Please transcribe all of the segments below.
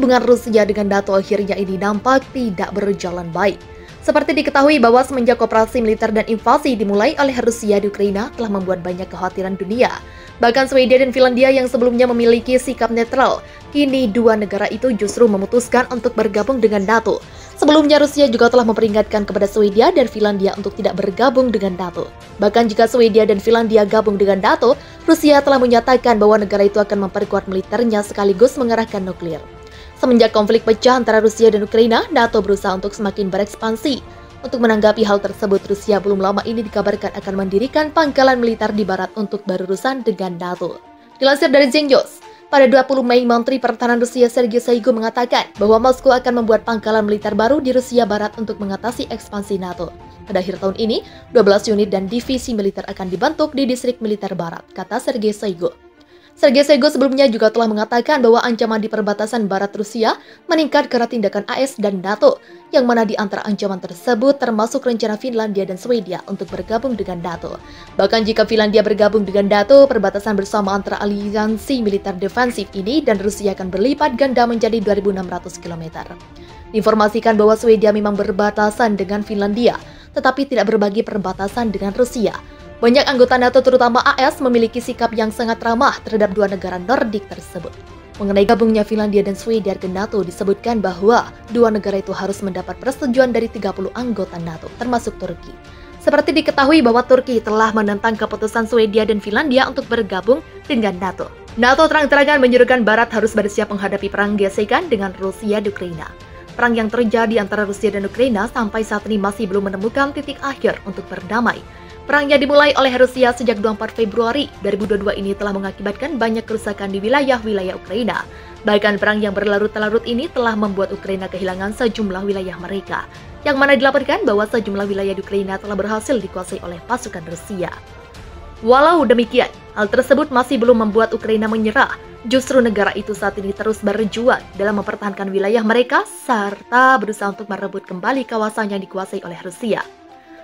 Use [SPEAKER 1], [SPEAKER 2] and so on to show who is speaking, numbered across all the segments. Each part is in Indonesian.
[SPEAKER 1] hubungan Rusia dengan NATO akhirnya ini nampak tidak berjalan baik. Seperti diketahui bahwa semenjak operasi militer dan invasi dimulai oleh Rusia di Ukraina telah membuat banyak kekhawatiran dunia. Bahkan Swedia dan Finlandia yang sebelumnya memiliki sikap netral, kini dua negara itu justru memutuskan untuk bergabung dengan NATO. Sebelumnya Rusia juga telah memperingatkan kepada Swedia dan Finlandia untuk tidak bergabung dengan NATO. Bahkan jika Swedia dan Finlandia gabung dengan NATO, Rusia telah menyatakan bahwa negara itu akan memperkuat militernya sekaligus mengerahkan nuklir. Semenjak konflik pecah antara Rusia dan Ukraina, NATO berusaha untuk semakin berekspansi. Untuk menanggapi hal tersebut, Rusia belum lama ini dikabarkan akan mendirikan pangkalan militer di barat untuk berurusan dengan NATO. Dilansir dari Zengyoz, pada 20 Mei, Menteri Pertahanan Rusia Sergei Shoigu mengatakan bahwa Moskow akan membuat pangkalan militer baru di Rusia Barat untuk mengatasi ekspansi NATO. Pada akhir tahun ini, 12 unit dan divisi militer akan dibentuk di distrik militer Barat, kata Sergei Shoigu. Sergei Shoigu sebelumnya juga telah mengatakan bahwa ancaman di perbatasan barat Rusia meningkat karena tindakan AS dan NATO, yang mana di antara ancaman tersebut termasuk rencana Finlandia dan Swedia untuk bergabung dengan NATO. Bahkan jika Finlandia bergabung dengan NATO, perbatasan bersama antara aliansi militer defensif ini dan Rusia akan berlipat ganda menjadi 2.600 km. Diinformasikan bahwa Swedia memang berbatasan dengan Finlandia, tetapi tidak berbagi perbatasan dengan Rusia. Banyak anggota NATO terutama AS memiliki sikap yang sangat ramah terhadap dua negara Nordik tersebut. Mengenai gabungnya Finlandia dan Swedia ke NATO, disebutkan bahwa dua negara itu harus mendapat persetujuan dari 30 anggota NATO, termasuk Turki. Seperti diketahui bahwa Turki telah menentang keputusan Swedia dan Finlandia untuk bergabung dengan NATO. NATO terang-terangan menyuruhkan Barat harus bersiap menghadapi perang gesekan dengan Rusia di Ukraina. Perang yang terjadi antara Rusia dan Ukraina sampai saat ini masih belum menemukan titik akhir untuk berdamai. Perang yang dimulai oleh Rusia sejak 24 Februari 2022 ini telah mengakibatkan banyak kerusakan di wilayah-wilayah Ukraina. Bahkan perang yang berlarut-larut ini telah membuat Ukraina kehilangan sejumlah wilayah mereka, yang mana dilaporkan bahwa sejumlah wilayah di Ukraina telah berhasil dikuasai oleh pasukan Rusia. Walau demikian, hal tersebut masih belum membuat Ukraina menyerah. Justru negara itu saat ini terus berjuang dalam mempertahankan wilayah mereka serta berusaha untuk merebut kembali kawasan yang dikuasai oleh Rusia.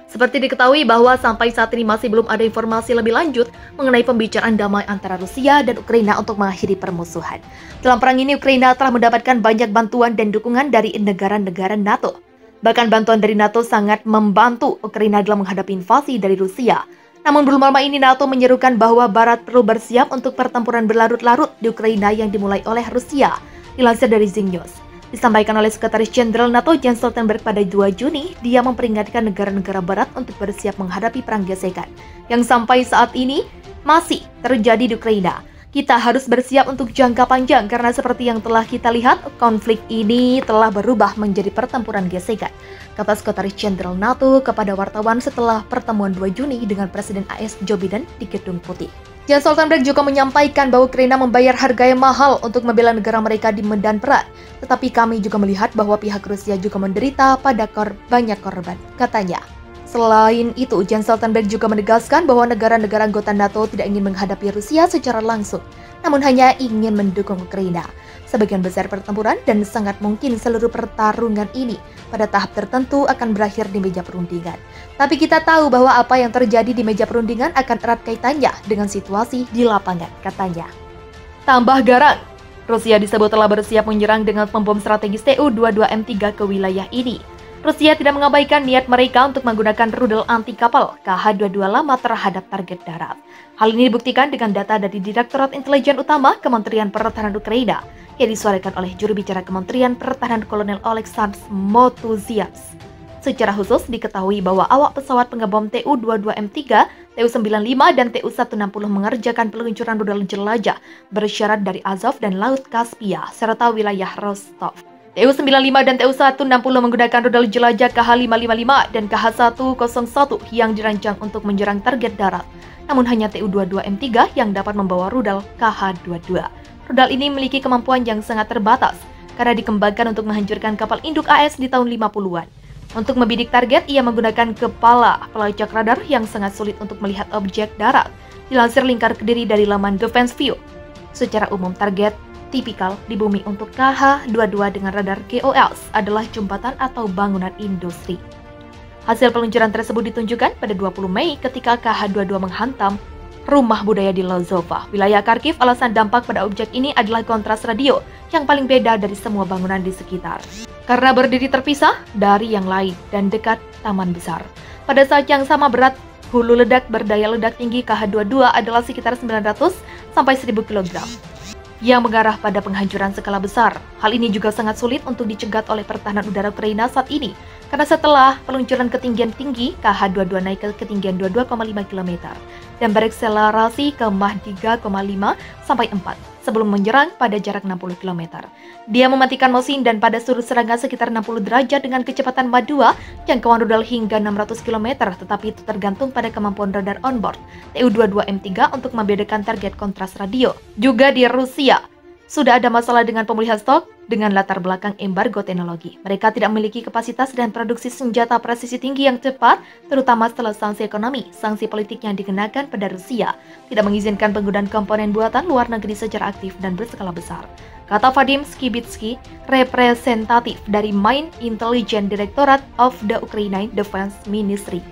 [SPEAKER 1] Seperti diketahui bahwa sampai saat ini masih belum ada informasi lebih lanjut mengenai pembicaraan damai antara Rusia dan Ukraina untuk mengakhiri permusuhan. Dalam perang ini, Ukraina telah mendapatkan banyak bantuan dan dukungan dari negara-negara NATO. Bahkan bantuan dari NATO sangat membantu Ukraina dalam menghadapi invasi dari Rusia. Namun belum lama ini NATO menyerukan bahwa Barat perlu bersiap untuk pertempuran berlarut-larut di Ukraina yang dimulai oleh Rusia. Dilansir dari Zengyoz. Disampaikan oleh Sekretaris Jenderal NATO Jens Stoltenberg pada 2 Juni, dia memperingatkan negara-negara Barat untuk bersiap menghadapi perang gesekan yang sampai saat ini masih terjadi di Ukraina. Kita harus bersiap untuk jangka panjang karena seperti yang telah kita lihat, konflik ini telah berubah menjadi pertempuran gesekan, kata Sekretaris Jenderal NATO kepada wartawan setelah pertemuan 2 Juni dengan Presiden AS Joe Biden di Gedung Putih. Jens Stoltenberg juga menyampaikan bahwa Ukraina membayar harga yang mahal untuk membela negara mereka di medan perang. Tetapi kami juga melihat bahwa pihak Rusia juga menderita pada banyak korban, katanya. Selain itu, Jens Stoltenberg juga menegaskan bahwa negara-negara anggota NATO tidak ingin menghadapi Rusia secara langsung, namun hanya ingin mendukung Ukraina. Sebagian besar pertempuran dan sangat mungkin seluruh pertarungan ini pada tahap tertentu akan berakhir di meja perundingan. Tapi kita tahu bahwa apa yang terjadi di meja perundingan akan erat kaitannya dengan situasi di lapangan, katanya. Tambah garang, Rusia disebut telah bersiap menyerang dengan pembom strategis Tu-22M3 ke wilayah ini. Rusia tidak mengabaikan niat mereka untuk menggunakan rudal anti kapal KH-22 lama terhadap target darat. Hal ini dibuktikan dengan data dari Direktorat Intelijen Utama Kementerian Pertahanan Ukraina yang disuarakan oleh juru bicara Kementerian Pertahanan Kolonel Oleksandr Motuziavs. Secara khusus diketahui bahwa awak pesawat pengebom Tu-22M3, Tu-95 dan Tu-160 mengerjakan peluncuran rudal jelajah bersyarat dari Azov dan Laut Kaspia serta wilayah Rostov. Tu-95 dan Tu-160 menggunakan rudal jelajah KH-555 dan KH-101 yang dirancang untuk menyerang target darat. Namun hanya Tu-22M3 yang dapat membawa rudal KH-22. Rudal ini memiliki kemampuan yang sangat terbatas karena dikembangkan untuk menghancurkan kapal induk AS di tahun 50-an. Untuk membidik target, ia menggunakan kepala pelacak radar yang sangat sulit untuk melihat objek darat. Dilansir Lingkar Kediri dari laman Defense View. Secara umum target tipikal di bumi untuk KH-22 dengan radar GOLS adalah jembatan atau bangunan industri. Hasil peluncuran tersebut ditunjukkan pada 20 Mei ketika KH-22 menghantam rumah budaya di Lozova, wilayah Kharkiv. Alasan dampak pada objek ini adalah kontras radio yang paling beda dari semua bangunan di sekitar. Karena berdiri terpisah dari yang lain dan dekat taman besar. Pada saat yang sama berat, hulu ledak berdaya ledak tinggi KH-22 adalah sekitar 900 sampai 1000 kg yang mengarah pada penghancuran skala besar. Hal ini juga sangat sulit untuk dicegat oleh pertahanan udara Ukraina saat ini, karena setelah peluncuran ketinggian tinggi, KH-22 naik ke ketinggian 22,5 km dan berakselerasi ke Mach 3,5 sampai 4 sebelum menyerang pada jarak 60 km. Dia mematikan mesin dan pada sudut serangan sekitar 60 derajat dengan kecepatan Mach 2, jangkauan rudal hingga 600 km, tetapi itu tergantung pada kemampuan radar onboard Tu-22M3 untuk membedakan target kontras radio. Juga di Rusia, sudah ada masalah dengan pemulihan stok dengan latar belakang embargo teknologi. Mereka tidak memiliki kapasitas dan produksi senjata presisi tinggi yang cepat, terutama setelah sanksi ekonomi. Sanksi politik yang dikenakan pada Rusia tidak mengizinkan penggunaan komponen buatan luar negeri secara aktif dan berskala besar, kata Vadim Skibitsky, representatif dari Main Intelligence Directorate of the Ukrainian Defense Ministry.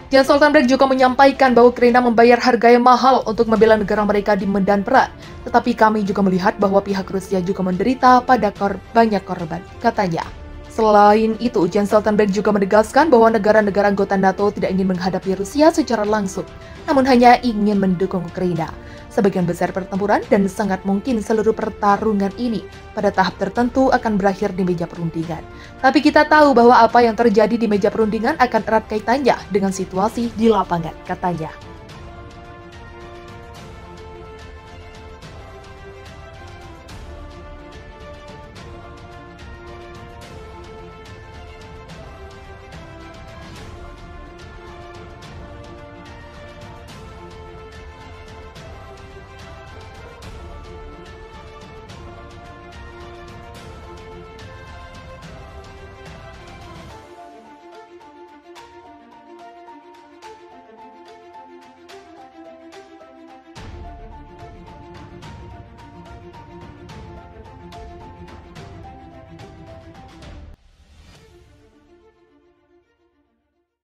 [SPEAKER 1] Jens Stoltenberg juga menyampaikan bahwa Ukraina membayar harga yang mahal untuk membela negara mereka di medan perang. Tetapi kami juga melihat bahwa pihak Rusia juga menderita pada banyak korban, katanya. Selain itu, Jens Stoltenberg juga menegaskan bahwa negara-negara anggota NATO tidak ingin menghadapi Rusia secara langsung, namun hanya ingin mendukung Ukraina. Sebagian besar pertempuran dan sangat mungkin seluruh pertarungan ini pada tahap tertentu akan berakhir di meja perundingan. Tapi kita tahu bahwa apa yang terjadi di meja perundingan akan erat kaitannya dengan situasi di lapangan, katanya.